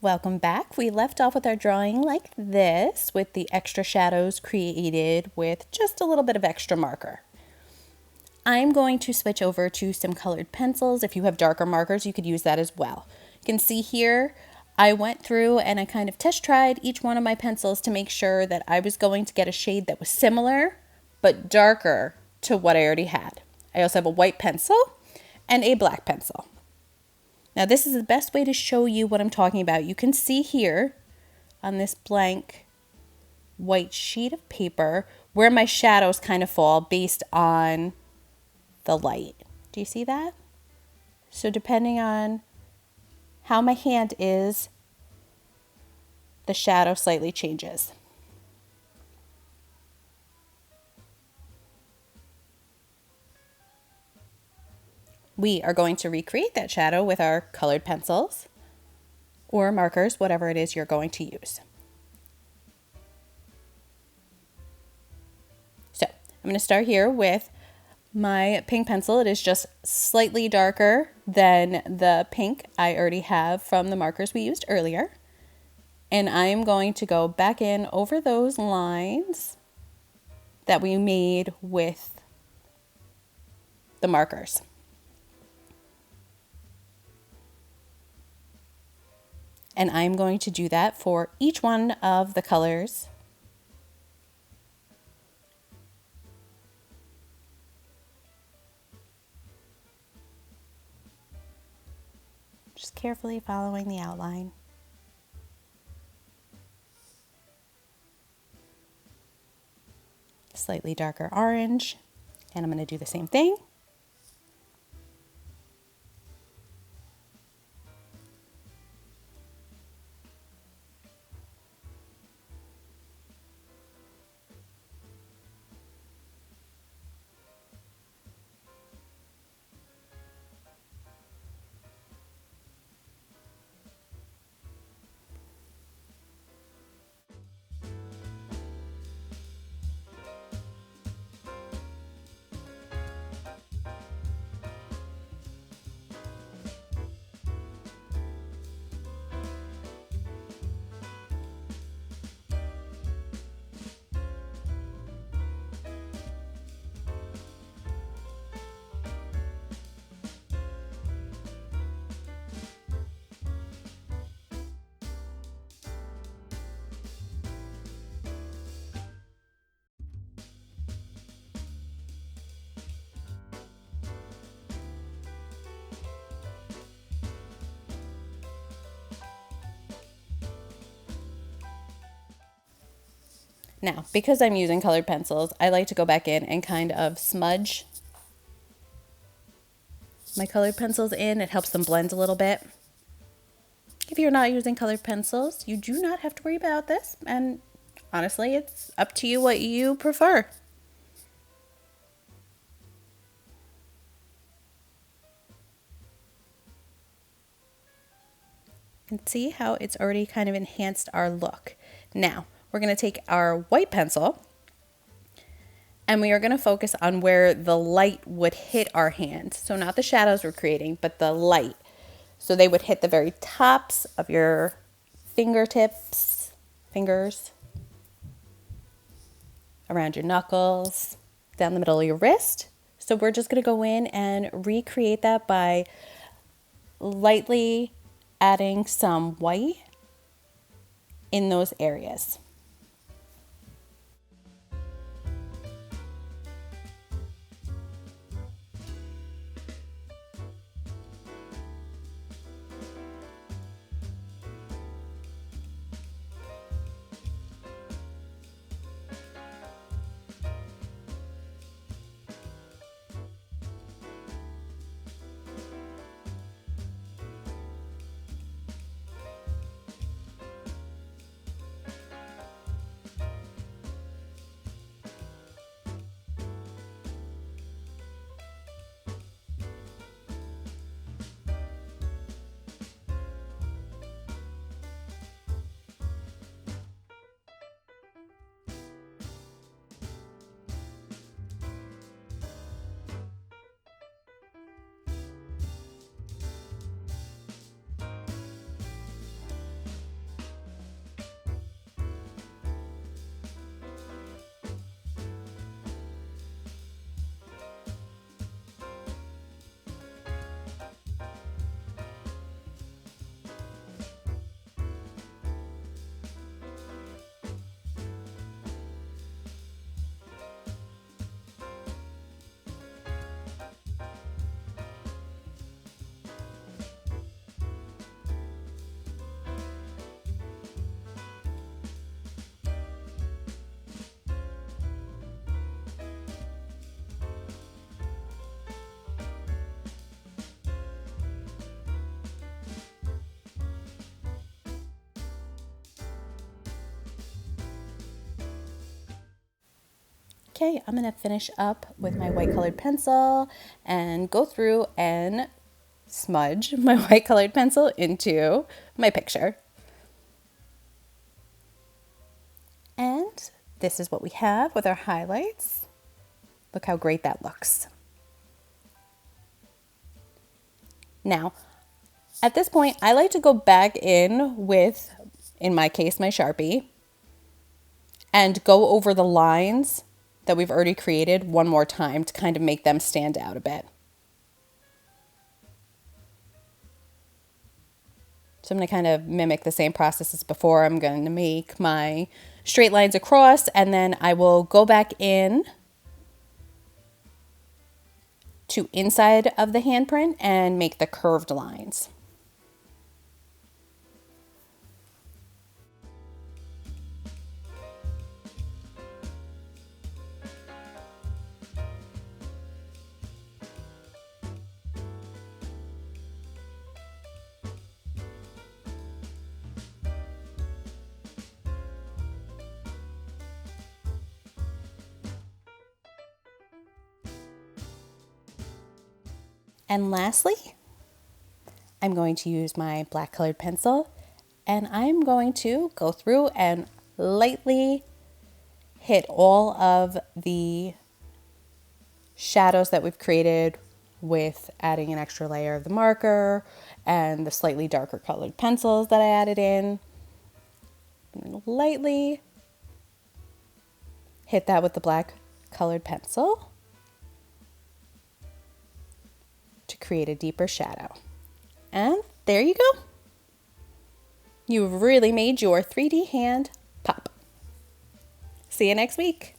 Welcome back. We left off with our drawing like this, with the extra shadows created with just a little bit of extra marker. I'm going to switch over to some colored pencils. If you have darker markers, you could use that as well. You can see here, I went through and I kind of test tried each one of my pencils to make sure that I was going to get a shade that was similar, but darker to what I already had. I also have a white pencil and a black pencil. Now this is the best way to show you what I'm talking about. You can see here on this blank white sheet of paper where my shadows kind of fall based on the light. Do you see that? So depending on how my hand is, the shadow slightly changes. We are going to recreate that shadow with our colored pencils or markers, whatever it is you're going to use. So I'm going to start here with my pink pencil. It is just slightly darker than the pink I already have from the markers we used earlier. And I'm going to go back in over those lines that we made with the markers. And I'm going to do that for each one of the colors. Just carefully following the outline. Slightly darker orange, and I'm going to do the same thing. Now, because I'm using colored pencils, I like to go back in and kind of smudge my colored pencils in. It helps them blend a little bit. If you're not using colored pencils, you do not have to worry about this. And honestly, it's up to you what you prefer. You can see how it's already kind of enhanced our look. Now, we're going to take our white pencil and we are going to focus on where the light would hit our hand. So not the shadows we're creating, but the light. So they would hit the very tops of your fingers, around your knuckles, down the middle of your wrist. So we're just going to go in and recreate that by lightly adding some white in those areas. Okay, I'm gonna finish up with my white colored pencil and go through and smudge my white colored pencil into my picture. And this is what we have with our highlights. Look how great that looks. Now, at this point, I like to go back in with, in my case, my Sharpie, and go over the lines that we've already created one more time to kind of make them stand out a bit. So I'm going to kind of mimic the same process as before. I'm going to make my straight lines across, and then I will go back in to inside of the handprint and make the curved lines. And lastly, I'm going to use my black colored pencil, and I'm going to go through and lightly hit all of the shadows that we've created with adding an extra layer of the marker and the slightly darker colored pencils that I added in. Lightly hit that with the black colored pencil to create a deeper shadow. And there you go. You've really made your 3D hand pop. See you next week.